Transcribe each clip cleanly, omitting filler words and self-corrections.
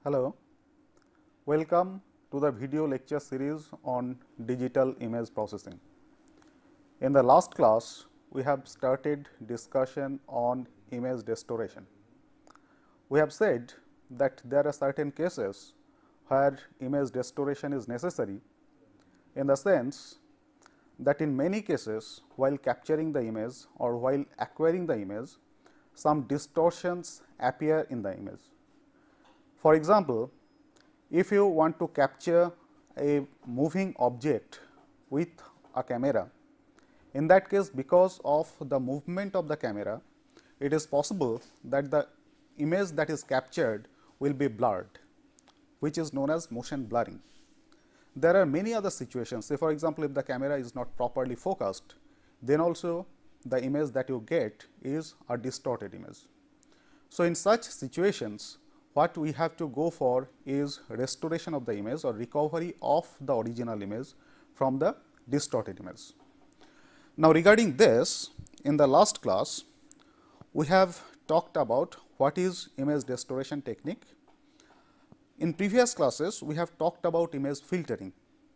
Hello, welcome to the video lecture series on digital image processing. In the last class, we have started discussion on image restoration. We have said that there are certain cases where image restoration is necessary, in the sense that in many cases while capturing the image or while acquiring the image, some distortions appear in the image. For example, if you want to capture a moving object with a camera, in that case, because of the movement of the camera, it is possible that the image that is captured will be blurred, which is known as motion blurring. There are many other situations. Say for example, if the camera is not properly focused, then also the image that you get is a distorted image. So, in such situations, what we have to go for is restoration of the image or recovery of the original image from the distorted image. Now, regarding this, in the last class, we have talked about what is image restoration technique. In previous classes, we have talked about image filtering,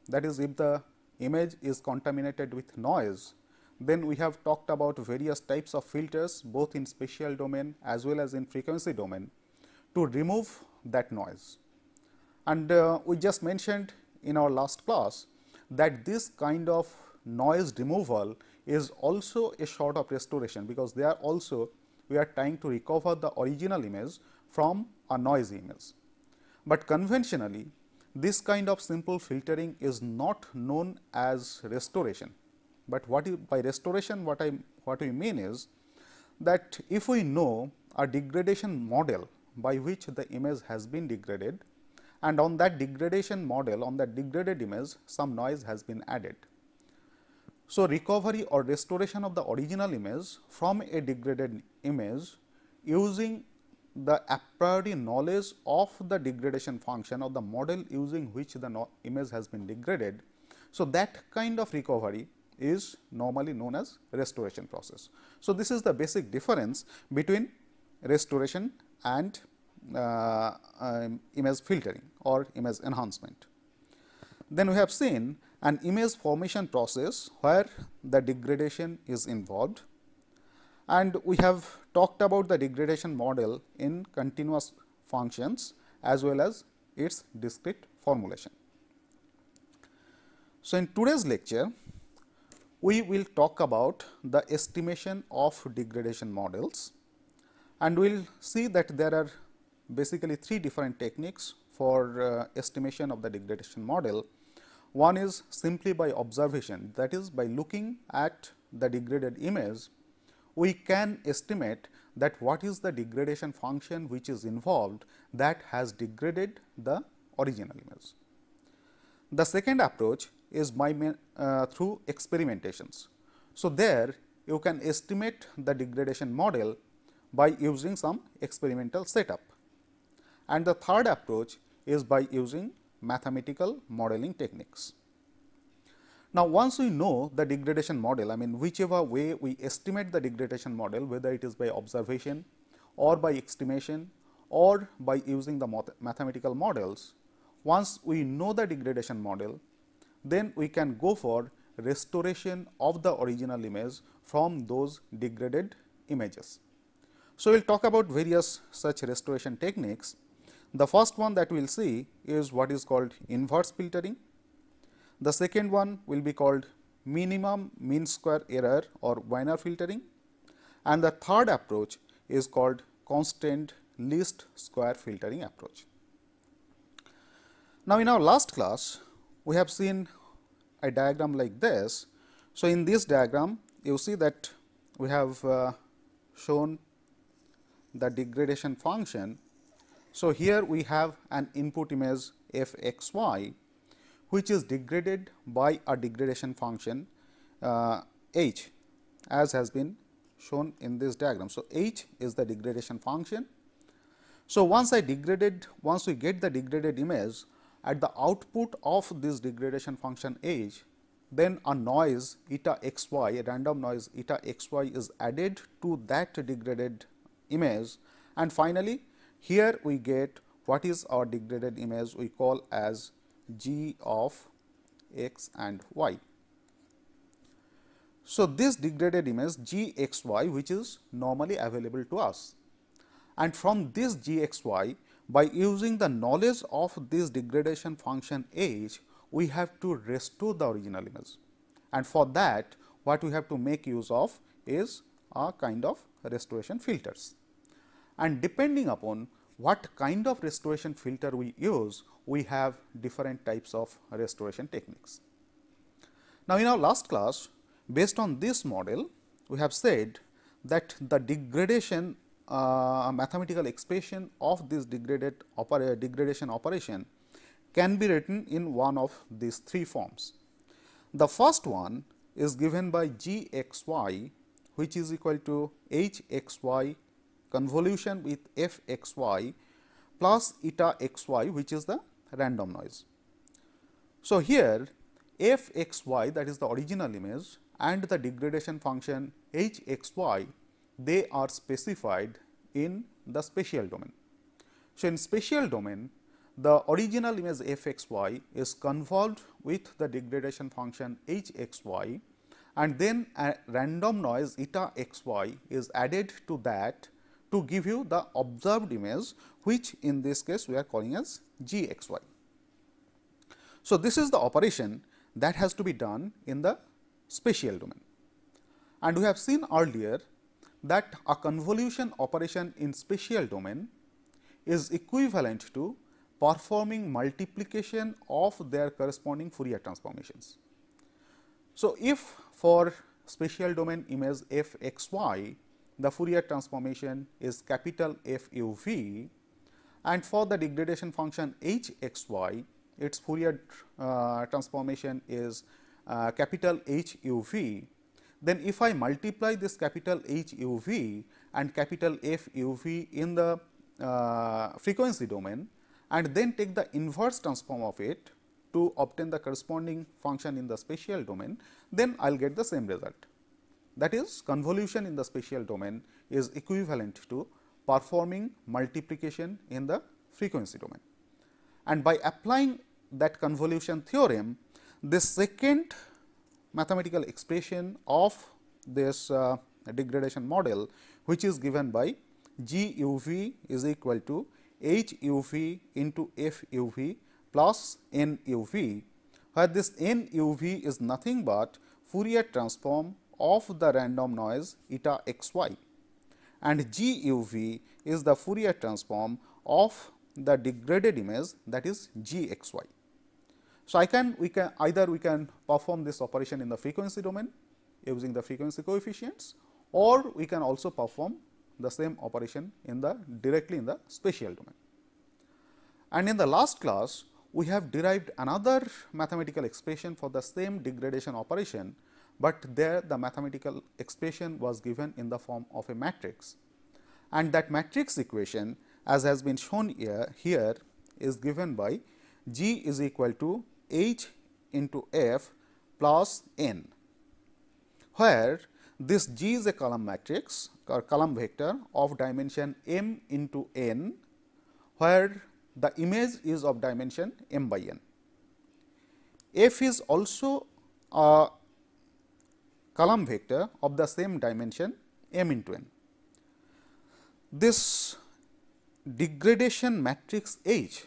that is, if the image is contaminated with noise, then we have talked about various types of filters both in spatial domain as well as in frequency domain to remove that noise. And we just mentioned in our last class that this kind of noise removal is also a sort of restoration, because they are also we are trying to recover the original image from a noisy image. But conventionally, this kind of simple filtering is not known as restoration. But by restoration, what we mean is that if we know a degradation model by which the image has been degraded, and on that degradation model, on that degraded image, some noise has been added. So, recovery or restoration of the original image from a degraded image using the a priori knowledge of the degradation function of the model using which the image has been degraded. So, that kind of recovery is normally known as restoration process. So, this is the basic difference between restoration and image filtering or image enhancement. Then we have seen an image formation process where the degradation is involved, and we have talked about the degradation model in continuous functions as well as its discrete formulation. So, in today's lecture, we will talk about the estimation of degradation models, and we will see that there are basically three different techniques for estimation of the degradation model. One is simply by observation, that is, by looking at the degraded image, we can estimate that what is the degradation function which is involved that has degraded the original image. The second approach is by through experimentations. So, there you can estimate the degradation model by using some experimental setup, and the third approach is by using mathematical modeling techniques. Now, once we know the degradation model, I mean whichever way we estimate the degradation model, whether it is by observation or by estimation or by using the mathematical models, once we know the degradation model, then we can go for restoration of the original image from those degraded images. So, we will talk about various such restoration techniques. The first one that we will see is what is called inverse filtering. The second one will be called minimum mean square error or Wiener filtering, and the third approach is called constant least square filtering approach. Now, in our last class, we have seen a diagram like this. So, in this diagram, you see that we have shown the degradation function. So, here we have an input image f x y, which is degraded by a degradation function h, as has been shown in this diagram. So, h is the degradation function. So, once we get the degraded image, at the output of this degradation function h, then a noise eta x y, a random noise eta x y is added to that degraded image, and finally, here we get what is our degraded image we call as G of x and y. So, this degraded image G x y, which is normally available to us, and from this G x y, by using the knowledge of this degradation function h, we have to restore the original image, and for that what we have to make use of is a kind of restoration filters, and depending upon what kind of restoration filter we use, we have different types of restoration techniques. Now, in our last class, based on this model, we have said that the degradation mathematical expression of this degradation operation can be written in one of these three forms. The first one is given by G x y, which is equal to h x y convolution with f x y plus eta x y, which is the random noise. So, here f x y, that is the original image, and the degradation function h x y, they are specified in the spatial domain. So, in spatial domain, the original image f x y is convolved with the degradation function h x y, and then a random noise eta x y is added to that to give you the observed image, which in this case we are calling as G x y. So, this is the operation that has to be done in the spatial domain, and we have seen earlier that a convolution operation in spatial domain is equivalent to performing multiplication of their corresponding Fourier transformations. So, if for spatial domain image f x y, the Fourier transformation is capital F u v, and for the degradation function h x y, its Fourier transformation is capital H u v, then if I multiply this capital H u v and capital F u v in the frequency domain, and then take the inverse transform of it to obtain the corresponding function in the spatial domain, then I will get the same result. That is, convolution in the spatial domain is equivalent to performing multiplication in the frequency domain. And by applying that convolution theorem, this second mathematical expression of this degradation model, which is given by G u v is equal to h u v into f u v plus n u v, where this n u v is nothing but Fourier transform of the random noise eta x y, and G u v is the Fourier transform of the degraded image, that is G x y. So, we can perform this operation in the frequency domain using the frequency coefficients, or we can also perform the same operation directly in the spatial domain. And in the last class, we have derived another mathematical expression for the same degradation operation, but there the mathematical expression was given in the form of a matrix, and that matrix equation, as has been shown here is given by G is equal to H into F plus N, where this G is a column matrix or column vector of dimension m into n, where the image is of dimension m by n. F is also a column vector of the same dimension m into n. This degradation matrix H,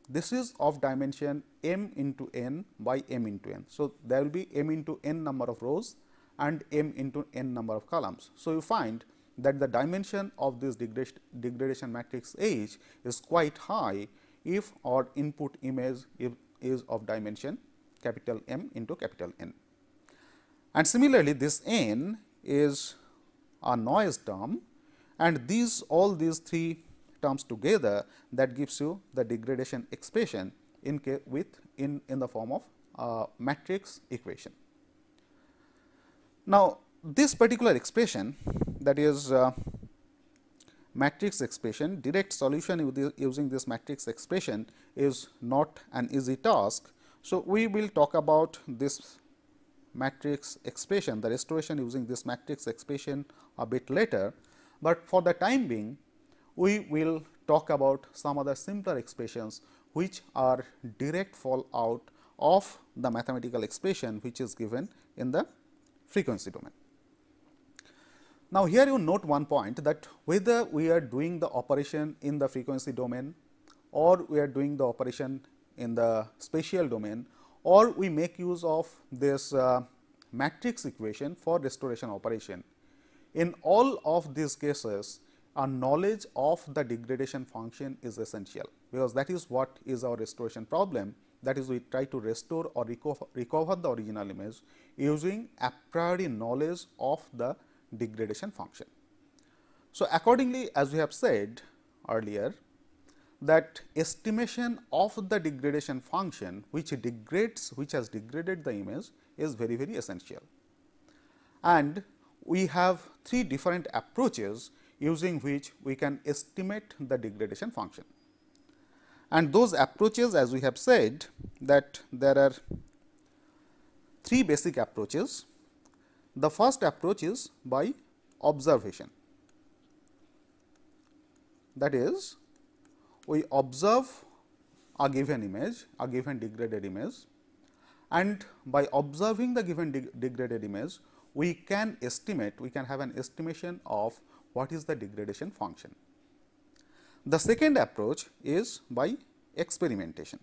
this is of dimension m into n by m into n. So, there will be m into n number of rows and m into n number of columns. So, you find that the dimension of this degradation matrix H is quite high if our input image is of dimension capital M into capital N. And similarly, this n is a noise term, and all these three terms together, that gives you the degradation expression in the form of matrix equation. Now, this particular expression, that is matrix expression, direct solution using this matrix expression is not an easy task. So, we will talk about this matrix expression, the restoration using this matrix expression a bit later, but for the time being we will talk about some other simpler expressions which are direct fallout of the mathematical expression which is given in the frequency domain. Now, here you note one point, that whether we are doing the operation in the frequency domain or we are doing the operation in the spatial domain, or we make use of this matrix equation for restoration operation, in all of these cases a knowledge of the degradation function is essential, because that is what is our restoration problem. That is, we try to restore or recover the original image using a priori knowledge of the degradation function. So, accordingly, as we have said earlier, that estimation of the degradation function which has degraded the image is very essential. And we have three different approaches using which we can estimate the degradation function. And those approaches, as we have said, that there are three basic approaches. The first approach is by observation. That is, we observe a given image, a given degraded image, and by observing the given degraded image, we can estimate, we can have an estimation of what is the degradation function. The second approach is by experimentation.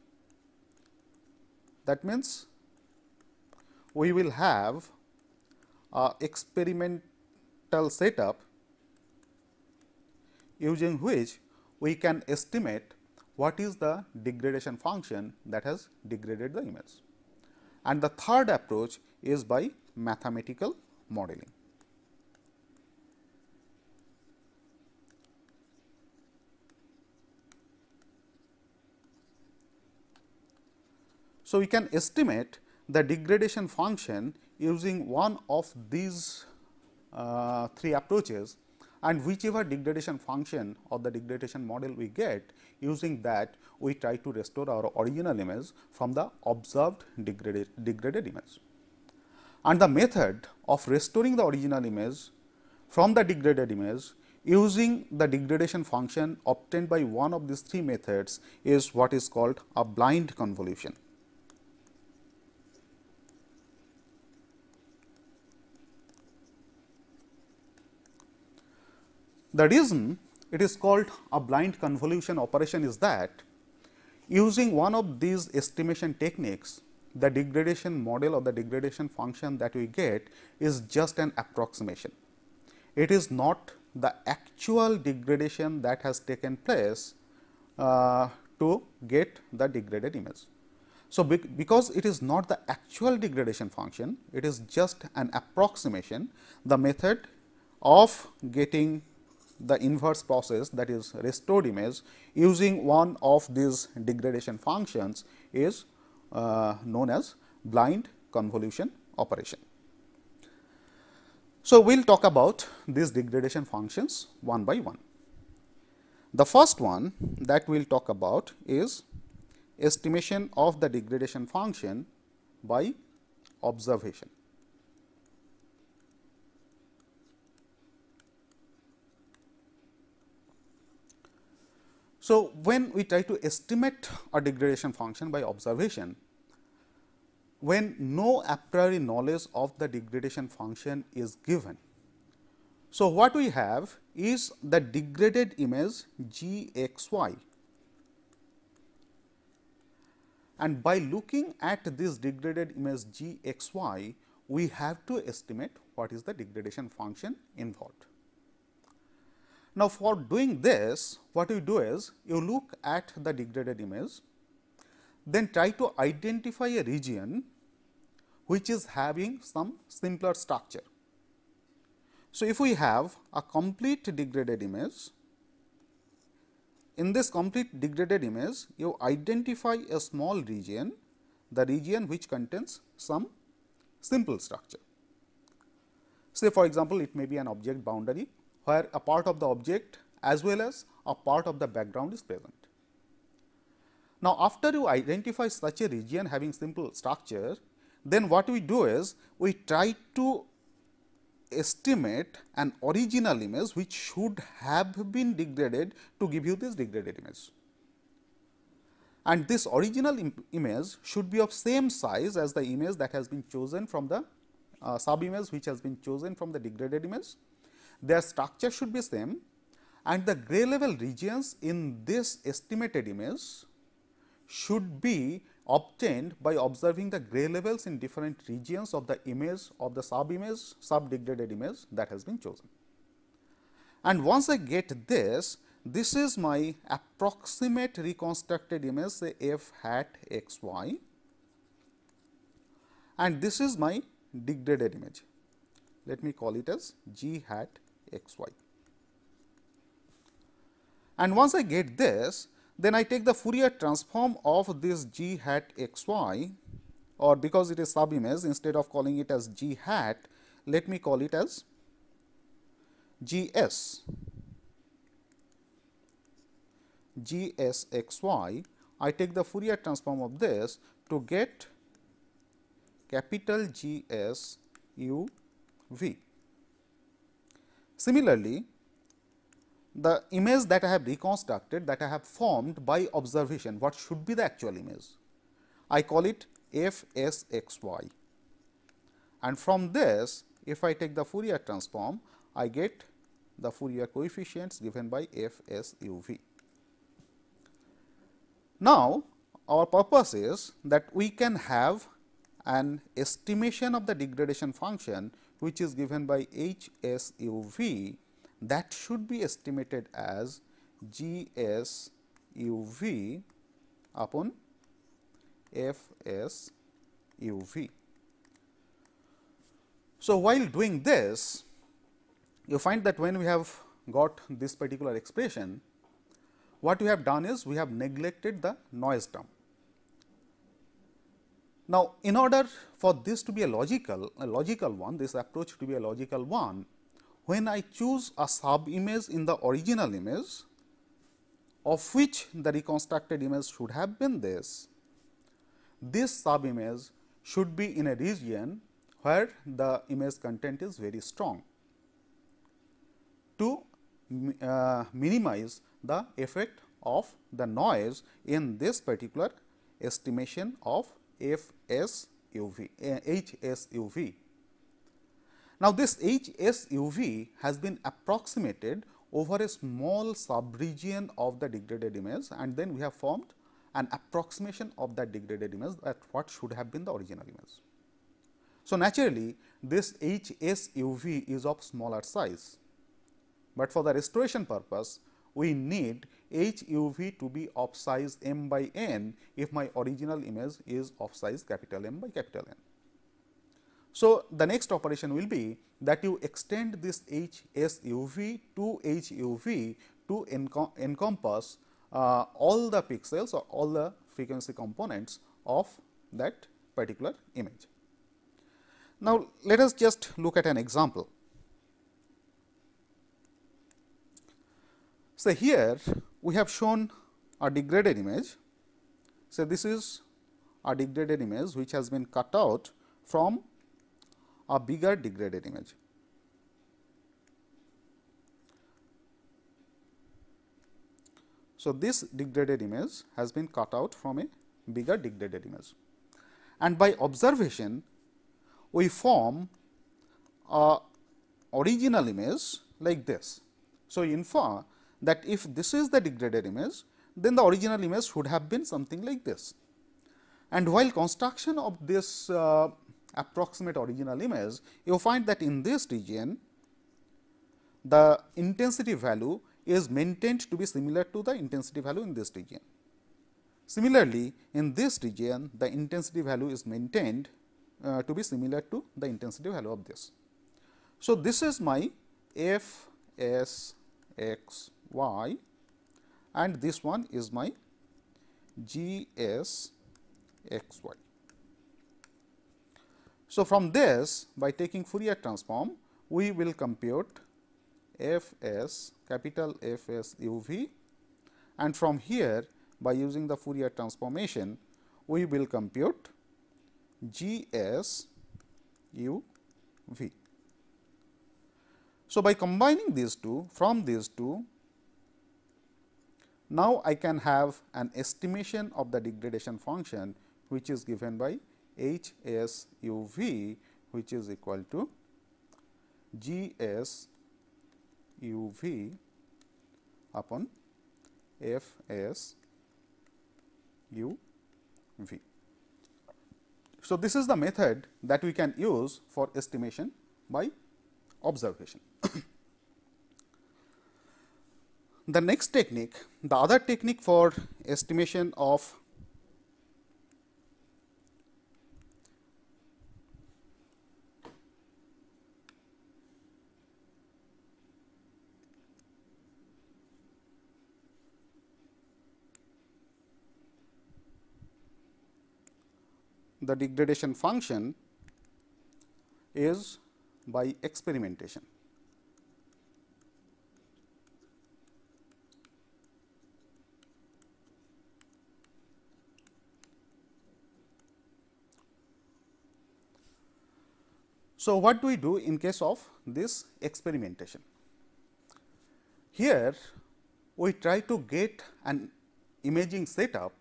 That means, we will have a experimental setup using which we can estimate what is the degradation function that has degraded the image. And the third approach is by mathematical modeling. So, we can estimate the degradation function using one of these three approaches, and whichever degradation function or the degradation model we get, using that we try to restore our original image from the observed degraded image. And the method of restoring the original image from the degraded image using the degradation function obtained by one of these three methods is what is called a blind convolution. The reason it is called a blind convolution operation is that using one of these estimation techniques, the degradation model or the degradation function that we get is just an approximation. It is not the actual degradation that has taken place to get the degraded image. So, because it is not the actual degradation function, it is just an approximation. The method of getting the inverse process, that is restored image, using one of these degradation functions is known as blind convolution operation. So, we will talk about these degradation functions one by one. The first one that we will talk about is estimation of the degradation function by observation. So, when we try to estimate a degradation function by observation, when no a priori knowledge of the degradation function is given. So, what we have is the degraded image g x y, and by looking at this degraded image g x y, we have to estimate what is the degradation function involved. Now, for doing this, what you do is you look at the degraded image, then try to identify a region which is having some simpler structure. So, if we have a complete degraded image, in this complete degraded image, you identify a small region, the region which contains some simple structure. Say for example, it may be an object boundary, where a part of the object as well as a part of the background is present. Now, after you identify such a region having simple structure, then what we do is we try to estimate an original image which should have been degraded to give you this degraded image. And this original image should be of same size as the image that has been chosen from the sub image which has been chosen from the degraded image. Their structure should be same, and the gray level regions in this estimated image should be obtained by observing the gray levels in different regions of the image of the sub image, sub degraded image that has been chosen. And once I get this, this is my approximate reconstructed image, say f hat x y, and this is my degraded image. Let me call it as g hat x y. And once I get this, then I take the Fourier transform of this g hat x y, or because it is sub image, instead of calling it as g hat, let me call it as g s. G s x y, I take the Fourier transform of this to get capital G s u v. Similarly, the image that I have reconstructed, that I have formed by observation, what should be the actual image? I call it f s x y, and from this, if I take the Fourier transform, I get the Fourier coefficients given by f s u v. Now, our purpose is that we can have an estimation of the degradation function which is given by h s u v, that should be estimated as g s u v upon f s u v. So, while doing this, you find that when we have got this particular expression, what we have done is we have neglected the noise term. Now, in order for this to be a logical one, this approach to be a logical one, when I choose a sub image in the original image, of which the reconstructed image should have been this sub image should be in a region where the image content is very strong, to minimize the effect of the noise in this particular estimation of f s u v, h s u v. Now, this h s u v has been approximated over a small subregion of the degraded image, and then we have formed an approximation of that degraded image at what should have been the original image. So, naturally, this h s u v is of smaller size, but for the restoration purpose, we need h u v to be of size m by n if my original image is of size capital M by capital N. So, the next operation will be that you extend this h s u v to h u v to encompass all the pixels or all the frequency components of that particular image. Now, let us just look at an example. So, here we have shown a degraded image. So, this is a degraded image which has been cut out from a bigger degraded image. So, this degraded image has been cut out from a bigger degraded image, and by observation we form a original image like this. So, you infer that if this is the degraded image, then the original image should have been something like this. And while construction of this approximate original image, you find that in this region the intensity value is maintained to be similar to the intensity value in this region. Similarly, in this region the intensity value is maintained to be similar to the intensity value of this. So, this is my f s x y, and this one is my g s x y. So, from this, by taking Fourier transform, we will compute f s capital F s u v, and from here by using the Fourier transformation, we will compute g s u v. So, by combining these two, from these two, now I can have an estimation of the degradation function, which is given by H s u v, which is equal to G s u v upon F s u v. So, this is the method that we can use for estimation by observation. The next technique, the other technique for estimation of the degradation function is by experimentation. So, what do we do in case of this experimentation? Here we try to get an imaging setup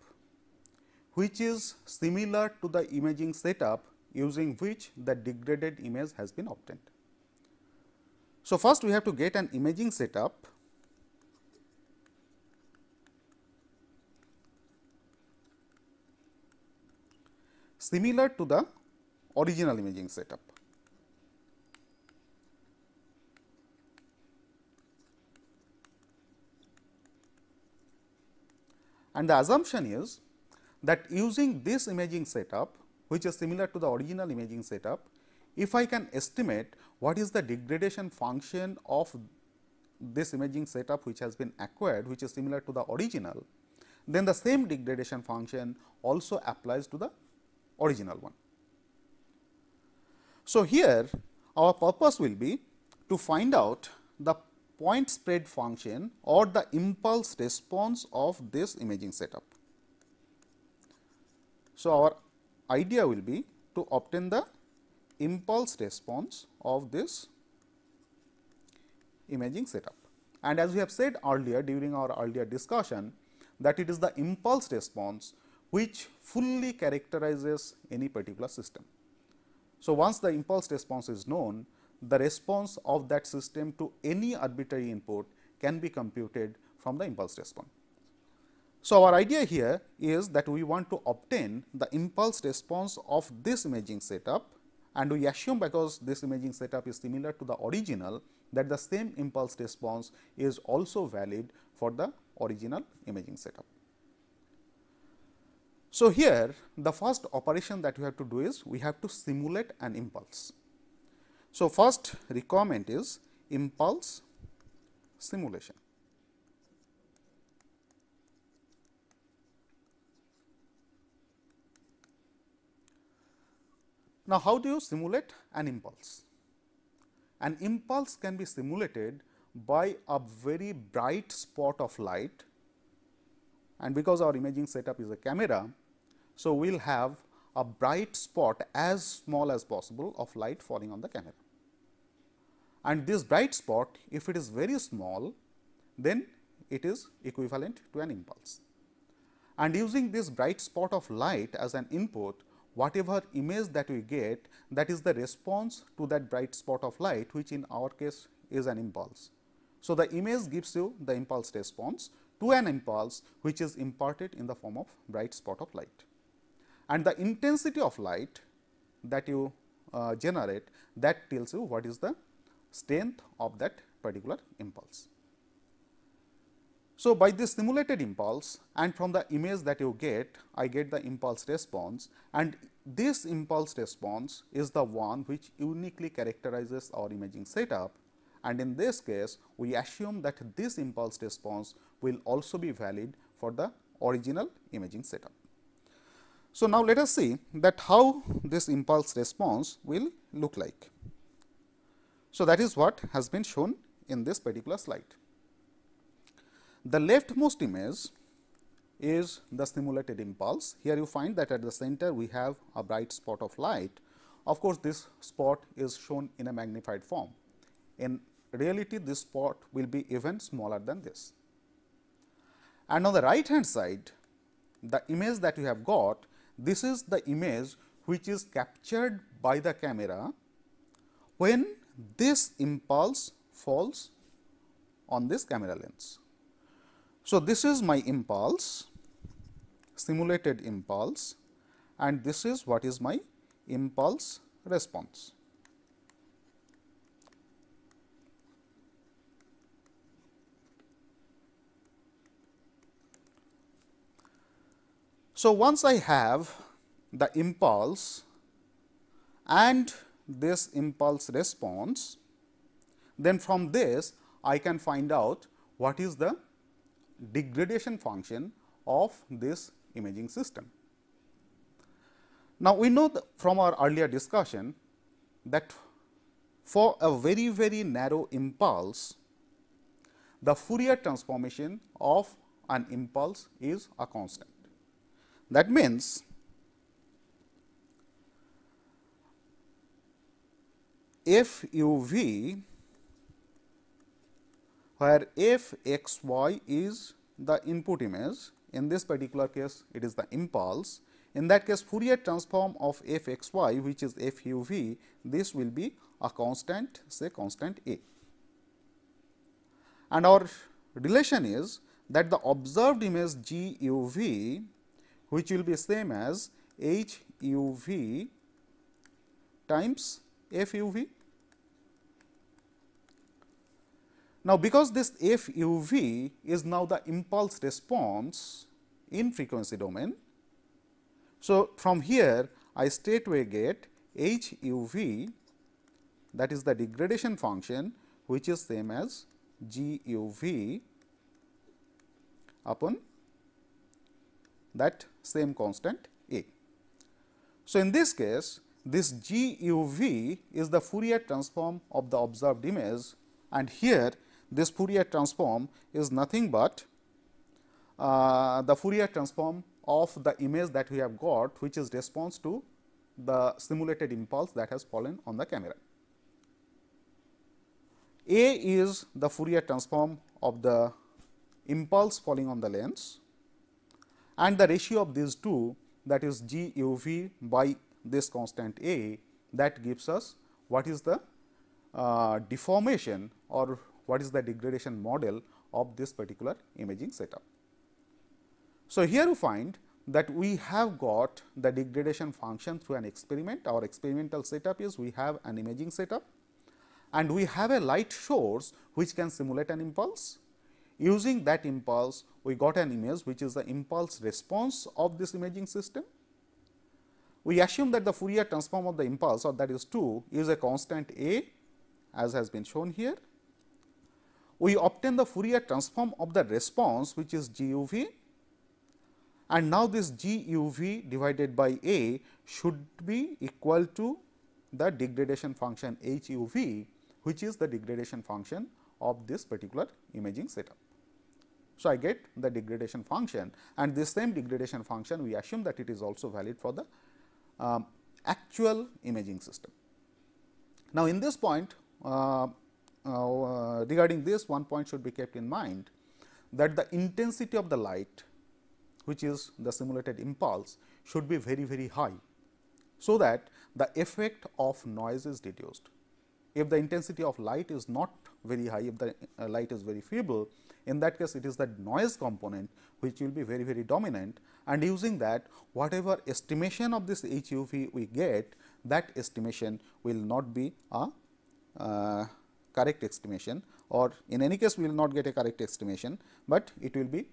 which is similar to the imaging setup using which the degraded image has been obtained. So, first we have to get an imaging setup similar to the original imaging setup. And the assumption is that using this imaging setup, which is similar to the original imaging setup, if I can estimate what is the degradation function of this imaging setup which has been acquired, which is similar to the original, then the same degradation function also applies to the original one. So, here our purpose will be to find out the point spread function or the impulse response of this imaging setup. So, our idea will be to obtain the impulse response of this imaging setup. And as we have said earlier during our earlier discussion, that it is the impulse response which fully characterizes any particular system. So, once the impulse response is known, the response of that system to any arbitrary input can be computed from the impulse response. So, our idea here is that we want to obtain the impulse response of this imaging setup, and we assume because this imaging setup is similar to the original, that the same impulse response is also valid for the original imaging setup. So, here the first operation that we have to do is we have to simulate an impulse. So, first requirement is impulse simulation. Now, how do you simulate an impulse? An impulse can be simulated by a very bright spot of light, and because our imaging setup is a camera, so we will have a bright spot as small as possible of light falling on the camera. And this bright spot, if it is very small, then it is equivalent to an impulse. And using this bright spot of light as an input, whatever image that we get, that is the response to that bright spot of light, which in our case is an impulse. So, the image gives you the impulse response to an impulse which is imparted in the form of bright spot of light. And the intensity of light that you generate, that tells you what is the strength of that particular impulse. So, by this simulated impulse and from the image that you get, I get the impulse response, and this impulse response is the one which uniquely characterizes our imaging setup, and in this case we assume that this impulse response will also be valid for the original imaging setup. So, now let us see that how this impulse response will look like. So, that is what has been shown in this particular slide. The leftmost image is the simulated impulse. Here you find that at the center we have a bright spot of light. Of course, this spot is shown in a magnified form. In reality this spot will be even smaller than this. And on the right hand side, the image that we have got, this is the image which is captured by the camera when this impulse falls on this camera lens. So, this is my impulse, simulated impulse, and this is what is my impulse response. So, once I have the impulse and this impulse response, then from this I can find out what is the degradation function of this imaging system. Now, we know from our earlier discussion that for a very narrow impulse, the Fourier transformation of an impulse is a constant. That means, f u v, where f x y is the input image, in this particular case it is the impulse. In that case, Fourier transform of f x y, which is f u v, this will be a constant, say constant a. And our relation is that the observed image g u v, which will be same as h u v times f u v. Now, because this f u v is now the impulse response in frequency domain, so from here I straightway get h u v, that is the degradation function, which is same as g u v upon that same constant a. So, in this case, this g u v is the Fourier transform of the observed image, and here this Fourier transform is nothing but the Fourier transform of the image that we have got, which is response to the simulated impulse that has fallen on the camera. A is the Fourier transform of the impulse falling on the lens, and the ratio of these two, that is g u v by this constant a, that gives us what is the deformation or what is the degradation model of this particular imaging setup. So, here you find that we have got the degradation function through an experiment. Our experimental setup is we have an imaging setup and we have a light source which can simulate an impulse. Using that impulse, we got an image which is the impulse response of this imaging system. We assume that the Fourier transform of the impulse, or that is 2, is a constant a, as has been shown here. We obtain the Fourier transform of the response, which is g u v, and now this g u v divided by a should be equal to the degradation function h u v, which is the degradation function of this particular imaging setup. So, I get the degradation function, and this same degradation function we assume that it is also valid for the actual imaging system. Now, in this point, regarding this, one point should be kept in mind, that the intensity of the light, which is the simulated impulse, should be very high, so that the effect of noise is reduced. If the intensity of light is not very high, if the light is very feeble, in that case it is the noise component which will be very dominant, and using that, whatever estimation of this h u v we get, that estimation will not be a correct estimation, or in any case we will not get a correct estimation, but it will be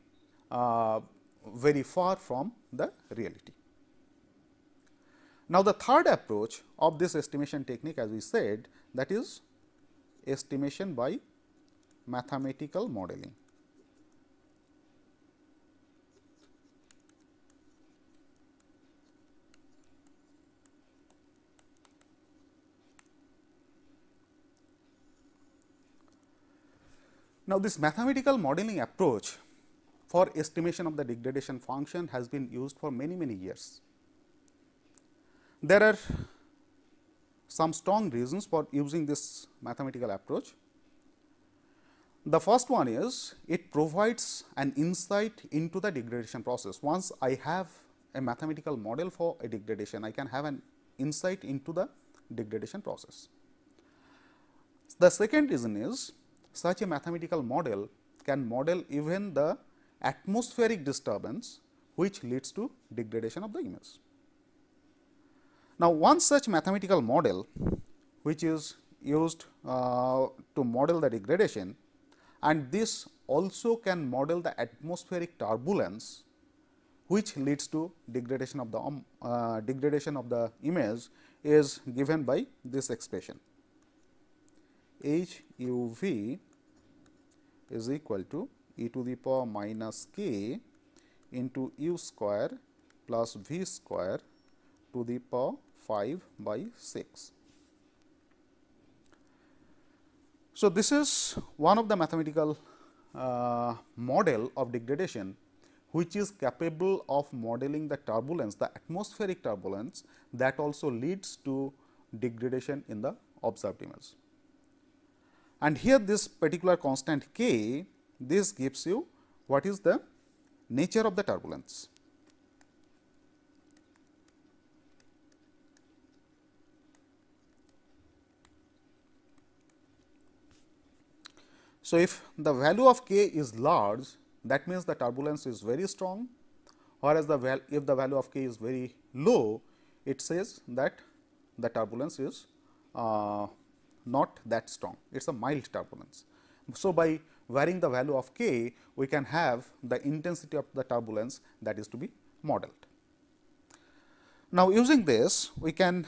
very far from the reality. Now, the third approach of this estimation technique, as we said, that is estimation by mathematical modeling. Now, this mathematical modeling approach for estimation of the degradation function has been used for many years. There are some strong reasons for using this mathematical approach. The first one is it provides an insight into the degradation process. Once I have a mathematical model for a degradation, I can have an insight into the degradation process. The second reason is such a mathematical model can model even the atmospheric disturbance which leads to degradation of the image. Now, one such mathematical model which is used to model the degradation, and this also can model the atmospheric turbulence which leads to degradation of the image, is given by this expression. H u v is equal to e to the power minus k into u square plus v square to the power 5 by 6. So, this is one of the mathematical model of degradation which is capable of modeling the turbulence, the atmospheric turbulence that also leads to degradation in the observed image. And here this particular constant k, this gives you what is the nature of the turbulence. So, if the value of k is large, that means the turbulence is very strong, whereas if the value of k is very low, it says that the turbulence is not that strong, it is a mild turbulence. So, by varying the value of k, we can have the intensity of the turbulence that is to be modeled. Now, using this, we can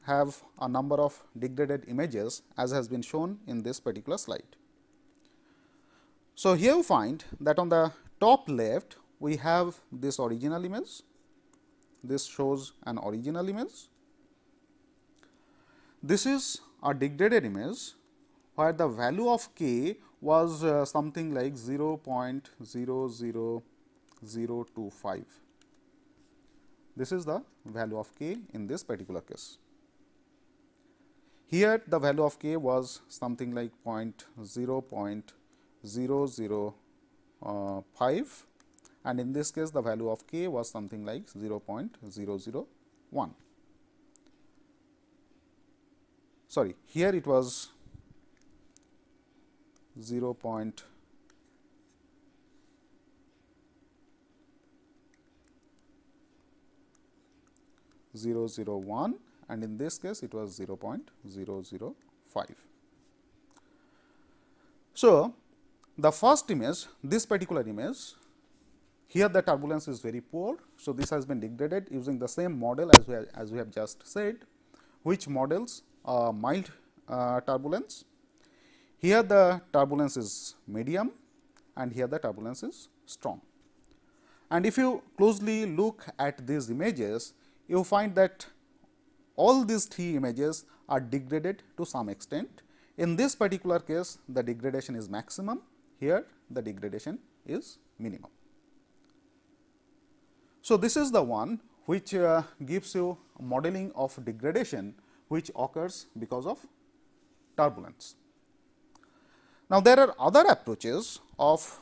have a number of degraded images as has been shown in this particular slide. So, here you find that on the top left we have this original image, this shows an original image. This is a degraded image where the value of k was something like 0.00025. This is the value of k in this particular case. Here the value of k was something like 0.005, and in this case the value of k was something like 0.001. Sorry, here it was 0.001, and in this case it was 0.005. So, the first image, this particular image, here the turbulence is very poor. So, this has been degraded using the same model as we have just said, which models mild turbulence. Here the turbulence is medium and here the turbulence is strong. And if you closely look at these images, you find that all these three images are degraded to some extent. In this particular case, the degradation is maximum, here the degradation is minimum. So, this is the one which gives you modeling of degradation which occurs because of turbulence. Now, there are other approaches of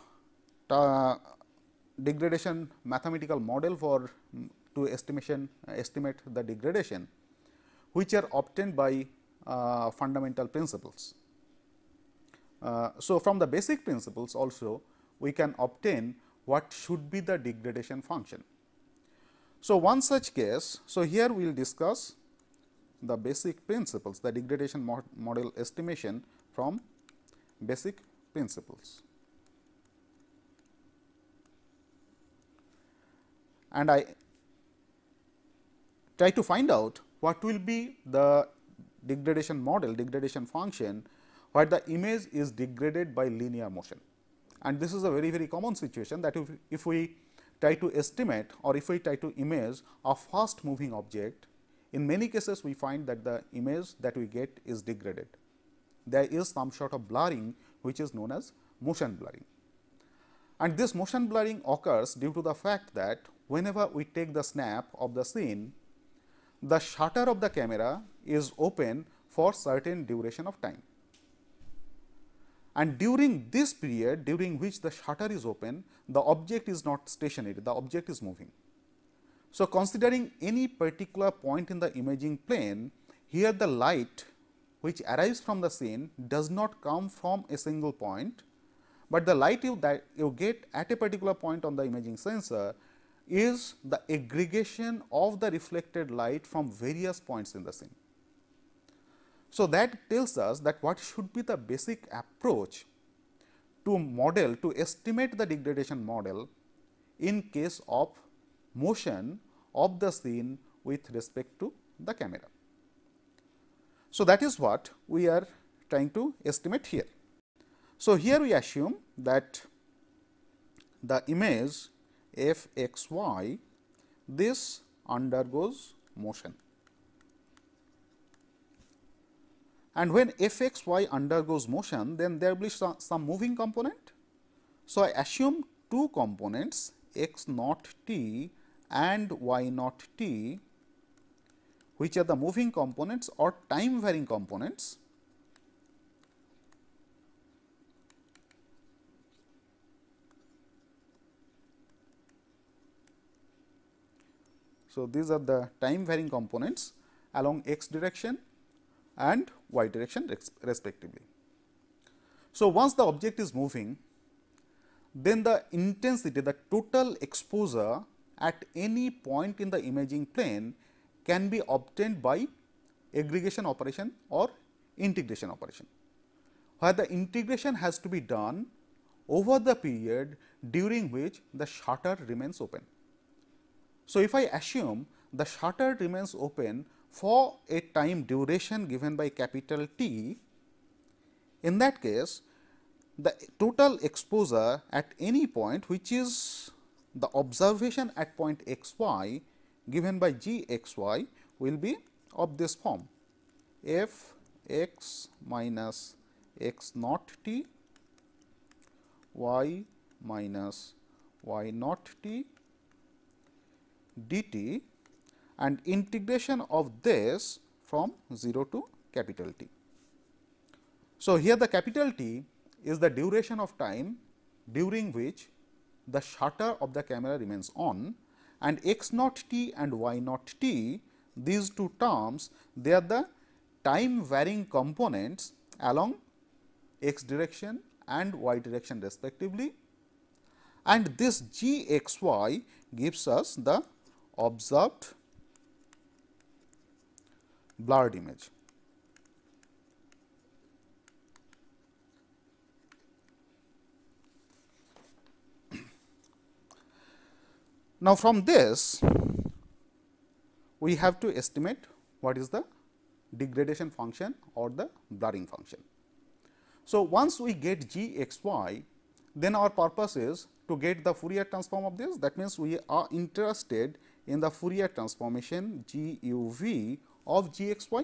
degradation mathematical model for to estimate the degradation, which are obtained by fundamental principles. So, from the basic principles also we can obtain what should be the degradation function. So, one such case, so here we will discuss the basic principles, the degradation model estimation from basic principles. And I try to find out what will be the degradation model, degradation function, where the image is degraded by linear motion. And this is a very common situation, that if we try to estimate or if we try to image a fast moving object, in many cases we find that the image that we get is degraded. There is some sort of blurring which is known as motion blurring. And this motion blurring occurs due to the fact that whenever we take the snap of the scene, the shutter of the camera is open for certain duration of time. and during this period during which the shutter is open, the object is not stationary, the object is moving. So, considering any particular point in the imaging plane, here the light which arrives from the scene does not come from a single point, but the light you get at a particular point on the imaging sensor is the aggregation of the reflected light from various points in the scene. So, that tells us that what should be the basic approach to model, to estimate the degradation model in case of motion of the scene with respect to the camera. So, that is what we are trying to estimate here. So, here we assume that the image f x y, this undergoes motion, and when f x y undergoes motion, then there will be some moving component. So, I assume two components x naught t and y naught t, which are the moving components or time varying components. So, these are the time varying components along x direction and y direction respectively. So, once the object is moving, then the intensity, the total exposure at any point in the imaging plane can be obtained by aggregation operation or integration operation, where the integration has to be done over the period during which the shutter remains open. So, if I assume the shutter remains open for a time duration given by capital T, in that case the total exposure at any point, which is the observation at point x y given by g x y, will be of this form: f x minus x naught t, y minus y naught t dt, and integration of this from 0 to capital T. So, here the capital T is the duration of time during which the shutter of the camera remains on, and x naught t and y naught t, these two terms, they are the time varying components along x direction and y direction respectively, and this g x y gives us the observed blurred image. Now, from this we have to estimate what is the degradation function or the blurring function. So, once we get g x y, then our purpose is to get the Fourier transform of this. That means, we are interested in the Fourier transformation g u v of g x y,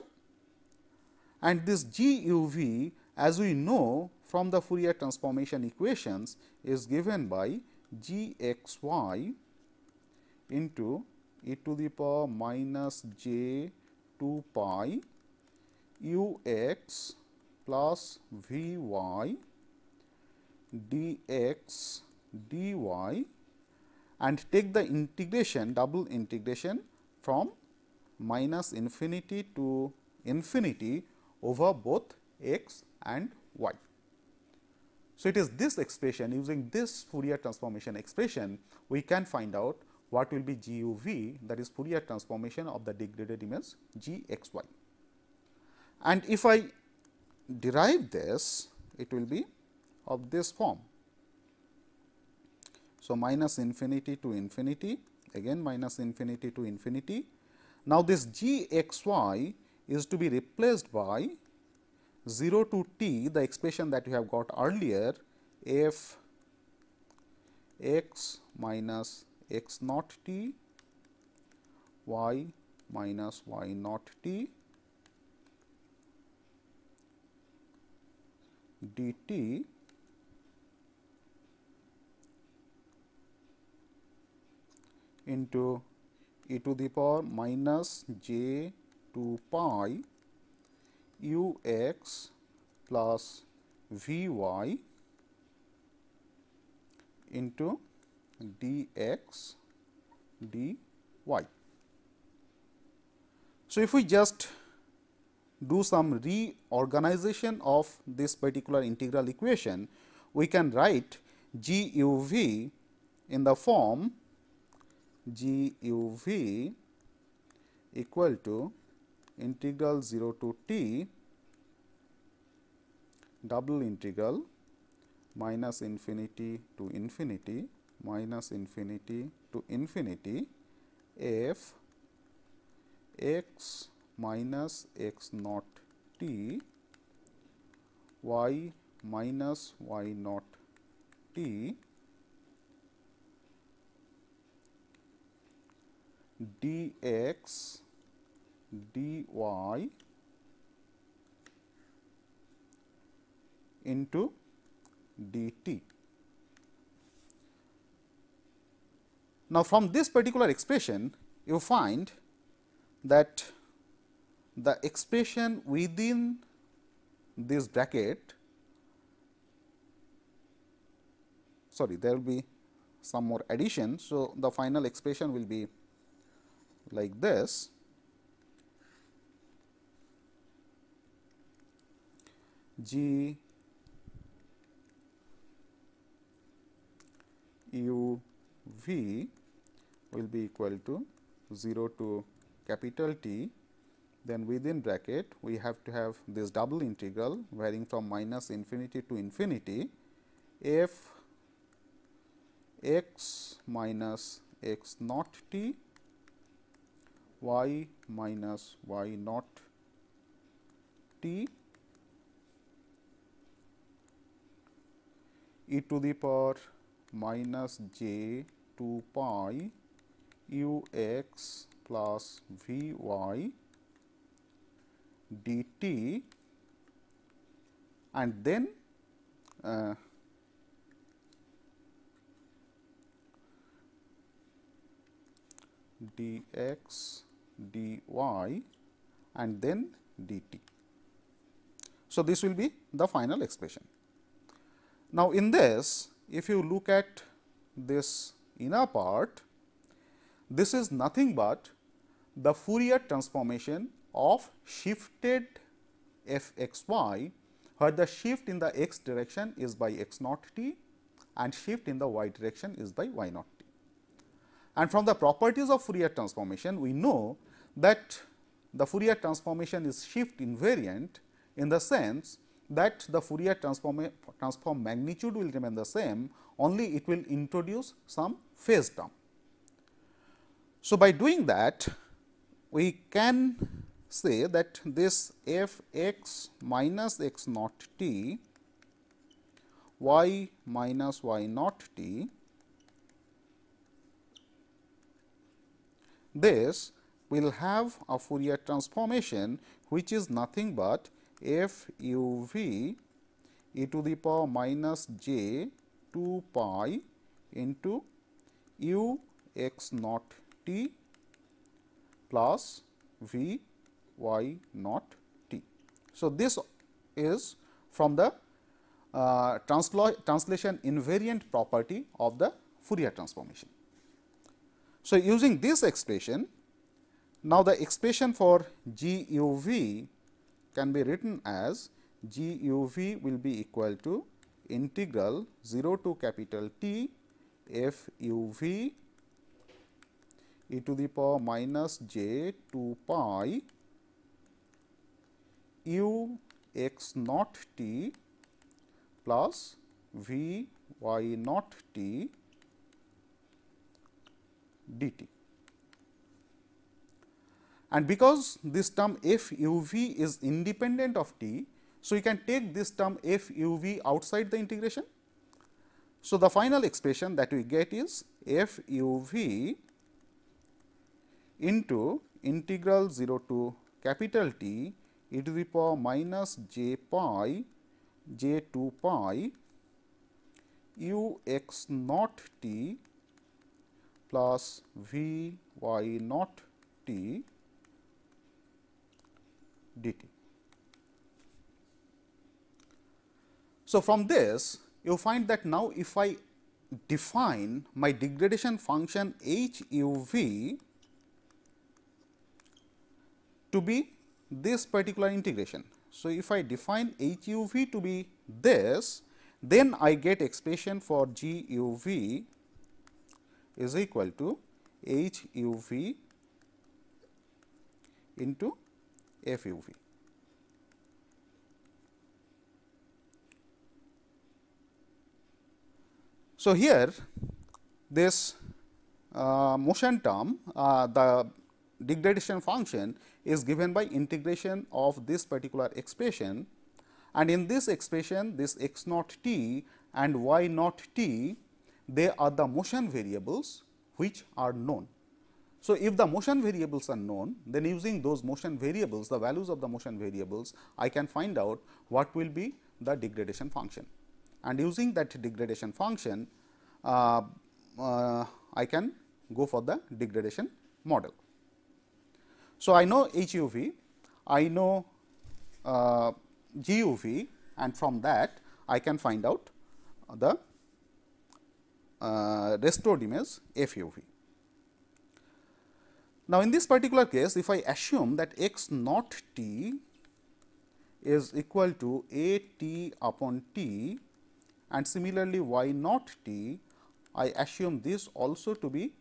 and this g u v, as we know from the Fourier transformation equations, is given by g x y into e to the power minus j 2 pi u x plus v y dx dy, and take the integration, double integration from minus infinity to infinity over both x and y. So, it is this expression, using this Fourier transformation expression, we can find out what will be g u v, that is Fourier transformation of the degraded image g x y. And if I derive this, it will be of this form. So, minus infinity to infinity, again minus infinity to infinity. Now, this g x y is to be replaced by 0 to t, the expression that we have got earlier, f x minus x naught t, y minus y naught t dt into e to the power minus j 2 pi u x plus v y into dx dy. So, if we just do some reorganization of this particular integral equation, we can write g u v in the form g u v equal to integral 0 to t double integral minus infinity to infinity minus infinity to infinity f x minus x naught t y minus y naught t dx dy into dt. Now, from this particular expression, you find that the expression within this bracket, sorry, there will be some more addition. So, the final expression will be like this. G u v will be equal to 0 to capital T, then within bracket we have to have this double integral varying from minus infinity to infinity f x minus x naught t y minus y naught t e to the power minus j 2 pi u x plus v y dt, and then dx dy and then dt. So, this will be the final expression. Now, in this, if you look at this inner part, this is nothing but the Fourier transformation of shifted f x y, where the shift in the x direction is by x naught t and shift in the y direction is by y naught t. And from the properties of Fourier transformation, we know that the Fourier transformation is shift invariant in the sense that the Fourier transform magnitude will remain the same, only it will introduce some phase term. So, by doing that, we can say that this f x minus x naught t y minus y naught t, this will have a Fourier transformation which is nothing but f u v e to the power minus j 2 pi into u x naught t plus v y naught t. So, this is from the translation invariant property of the Fourier transformation. So, using this expression, now the expression for g u v can be written as g u v will be equal to integral 0 to capital T f u v e to the power minus j 2 pi u x naught t plus v y naught t dt. And because this term f u v is independent of t, so you can take this term f u v outside the integration. So, the final expression that we get is f u v into integral 0 to capital T e to the power minus j pi j 2 pi u x naught t plus v y naught t dt. So, from this you find that now if I define my degradation function h u v to be this particular integration. So, if I define h u v to be this, then I get expression for g u v is equal to h u v into f u v. So, here this motion term, the degradation function is given by integration of this particular expression, and in this expression this x naught t and y naught t, they are the motion variables which are known. So, if the motion variables are known, then using those motion variables, the values of the motion variables, I can find out what will be the degradation function, and using that degradation function I can go for the degradation model. So, I know h u v, I know g u v, and from that I can find out the restored image f u v. Now, in this particular case, if I assume that x naught t is equal to a t upon t, and similarly y naught t, I assume this also to be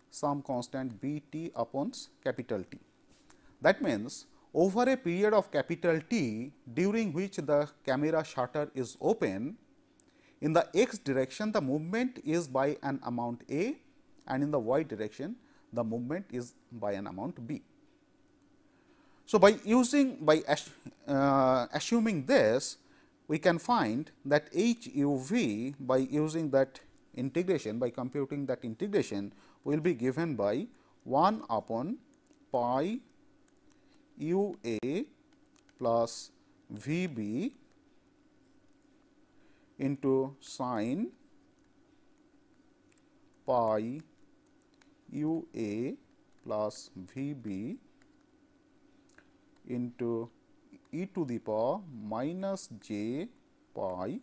some constant b t upon capital T. That means, over a period of capital T during which the camera shutter is open, in the x direction the movement is by an amount a, and in the y direction the movement is by an amount b. So, by assuming this, we can find that h u v by using that integration, by computing that integration, will be given by 1 upon pi u a plus v b into sin pi u a plus v b into e to the power minus j pi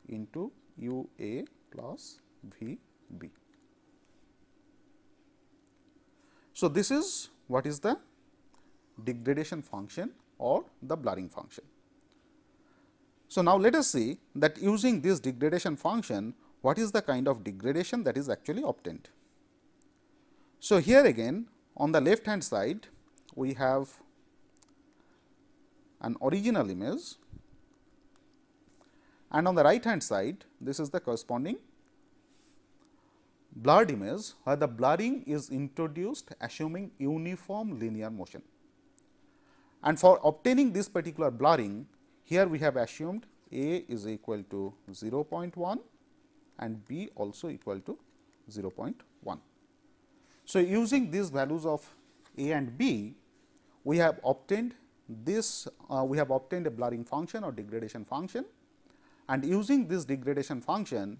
into u a plus v b. So, this is what is the degradation function or the blurring function. So, now let us see that using this degradation function, what is the kind of degradation that is actually obtained. So, here again on the left hand side we have an original image, and on the right hand side this is the corresponding blurred image, where the blurring is introduced assuming uniform linear motion. And for obtaining this particular blurring, here we have assumed a is equal to 0.1 and b also equal to 0.1. So, using these values of a and b, we have obtained this we have obtained a blurring function or degradation function, and using this degradation function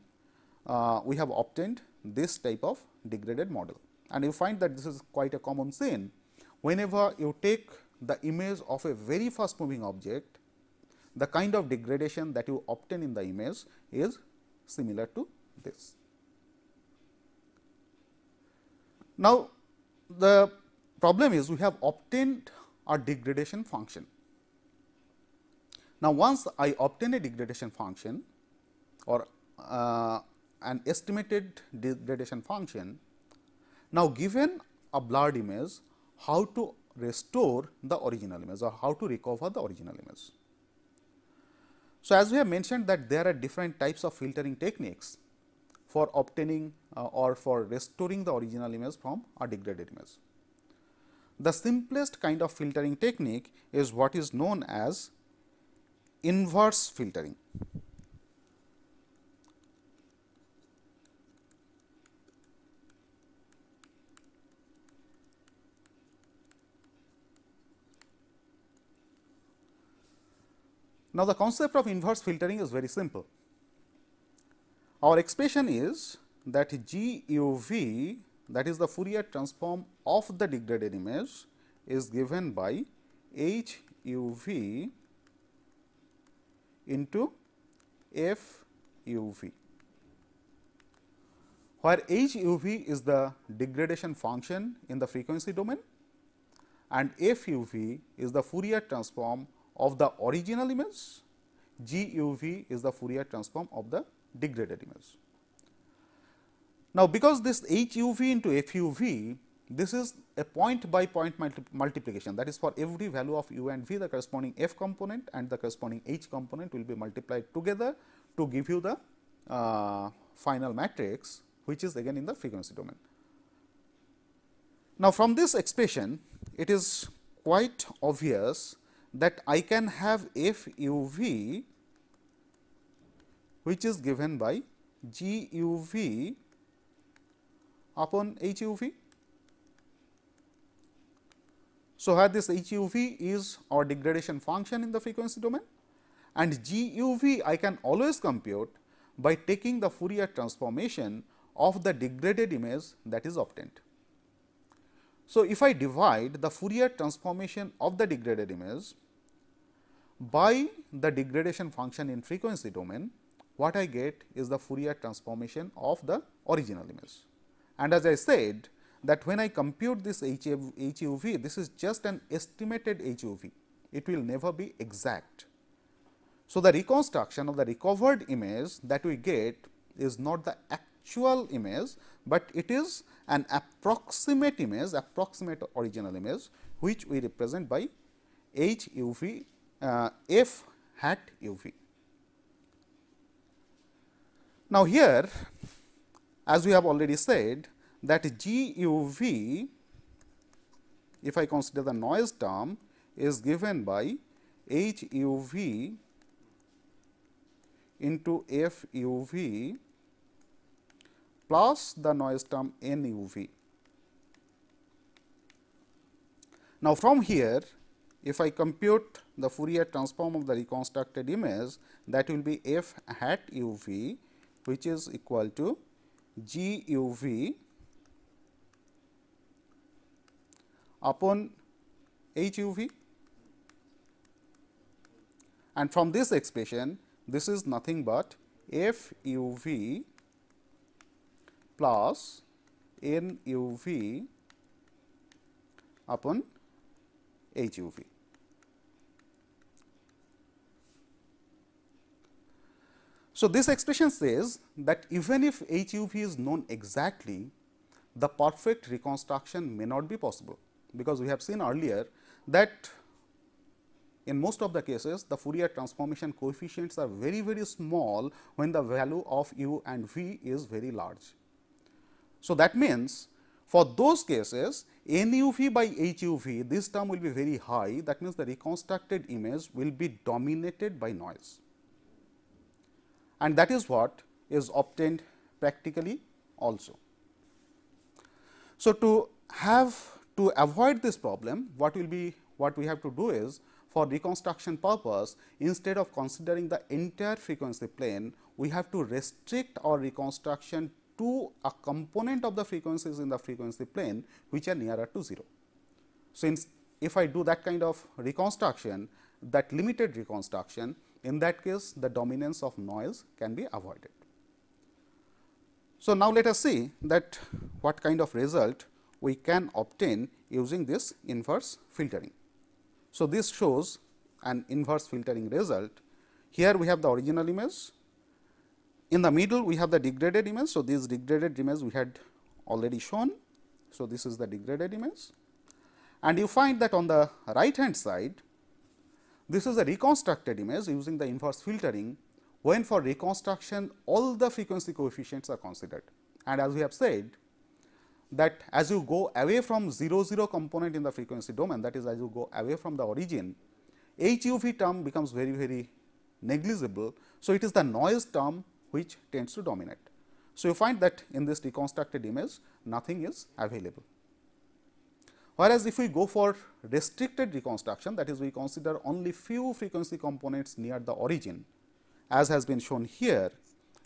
we have obtained this type of degraded model. And you find that this is quite a common scene. Whenever you take the image of a very fast moving object, the kind of degradation that you obtain in the image is similar to this. Now, the problem is we have obtained a degradation function. Now, once I obtain a degradation function or an estimated degradation function, now given a blurred image, how to restore the original image or how to recover the original image. So, as we have mentioned that there are different types of filtering techniques for obtaining or for restoring the original image from a degraded image. The simplest kind of filtering technique is what is known as inverse filtering. Now, the concept of inverse filtering is very simple. Our expression is that G u v, that is the Fourier transform of the degraded image, is given by H u v into f u v, where h u v is the degradation function in the frequency domain and f u v is the Fourier transform of the original image, g u v is the Fourier transform of the degraded image. Now, because this h u v into f u v, this is a point by point multiplication, that is for every value of u and v, the corresponding f component and the corresponding h component will be multiplied together to give you the final matrix, which is again in the frequency domain. Now, from this expression, it is quite obvious that I can have f u v, which is given by g u v upon h u v. So, where this h u v is our degradation function in the frequency domain and g u v I can always compute by taking the Fourier transformation of the degraded image that is obtained. So, if I divide the Fourier transformation of the degraded image by the degradation function in frequency domain, what I get is the Fourier transformation of the original image. And as I said that when I compute this h u v, this is just an estimated h u v, it will never be exact. So, the reconstruction of the recovered image that we get is not the actual image, but it is an approximate image, approximate original image, which we represent by h u v f hat u v. Now, here as we have already said that g u v, if I consider the noise term, is given by h u v into f u v plus the noise term n u v. Now, from here if I compute the Fourier transform of the reconstructed image, that will be f hat u v, which is equal to g u v upon h u v, and from this expression this is nothing but f u v plus n u v upon h u v. So, this expression says that even if h u v is known exactly, the perfect reconstruction may not be possible, because we have seen earlier that in most of the cases the Fourier transformation coefficients are very, very small when the value of u and v is very large. So, that means for those cases n u v by h u v, this term will be very high, that means the reconstructed image will be dominated by noise, and that is what is obtained practically also. So, to avoid this problem, what we have to do is, for reconstruction purpose, instead of considering the entire frequency plane, we have to restrict our reconstruction to a component of the frequencies in the frequency plane which are nearer to 0. Since if I do that kind of reconstruction, that limited reconstruction, in that case the dominance of noise can be avoided. So, now let us see that what kind of result we can obtain using this inverse filtering. So, this shows an inverse filtering result. Here we have the original image, in the middle we have the degraded image. So, this degraded image we had already shown. So, this is the degraded image, and you find that on the right hand side this is a reconstructed image using the inverse filtering, when for reconstruction all the frequency coefficients are considered. And as we have said that as you go away from 0 0 component in the frequency domain, that is as you go away from the origin, h u v term becomes very, very negligible. So, it is the noise term which tends to dominate. So, you find that in this reconstructed image nothing is available. Whereas, if we go for restricted reconstruction, that is we consider only few frequency components near the origin, as has been shown here,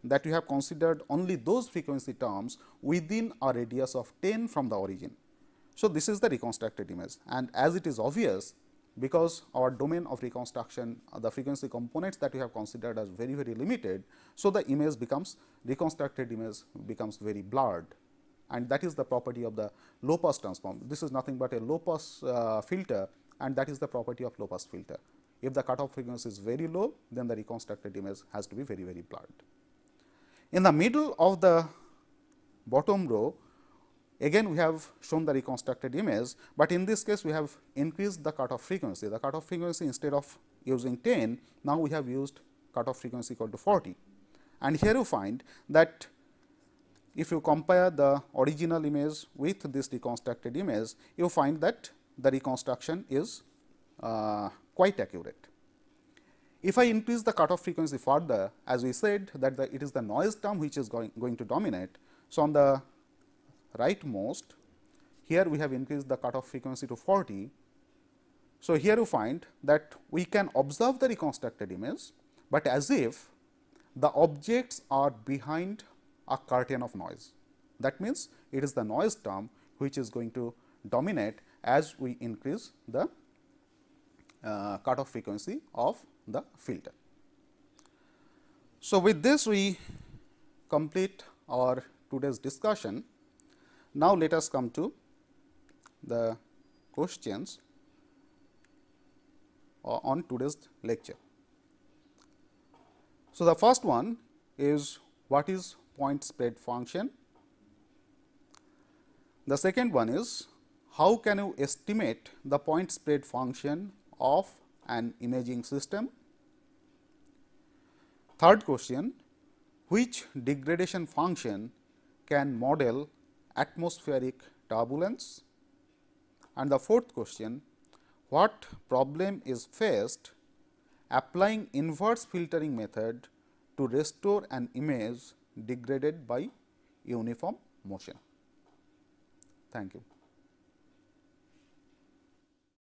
that we have considered only those frequency terms within a radius of 10 from the origin. So, this is the reconstructed image, and as it is obvious because our domain of reconstruction, the frequency components that we have considered as very, very limited. So, the image becomes reconstructed image becomes very blurred, and that is the property of the low pass transform. This is nothing but a low pass filter, and that is the property of low pass filter. If the cutoff frequency is very low, then the reconstructed image has to be very, very blurred. In the middle of the bottom row, again we have shown the reconstructed image, but in this case we have increased the cutoff frequency. The cutoff frequency, instead of using 10, now we have used cutoff frequency equal to 40. And here you find that if you compare the original image with this reconstructed image, you find that the reconstruction is quite accurate. If I increase the cutoff frequency further, as we said that it is the noise term which is going to dominate. So, on the rightmost, here we have increased the cutoff frequency to 40. So, here you find that we can observe the reconstructed image, but as if the objects are behind a curtain of noise. That means, it is the noise term which is going to dominate as we increase the cutoff frequency of the filter. So, with this we complete our today's discussion. Now, let us come to the questions on today's lecture. So, the first one is what is point spread function? The second one is how can you estimate the point spread function of an imaging system? Third question, which degradation function can model atmospheric turbulence? And the fourth question, what problem is faced applying inverse filtering method to restore an image degraded by uniform motion? Thank you.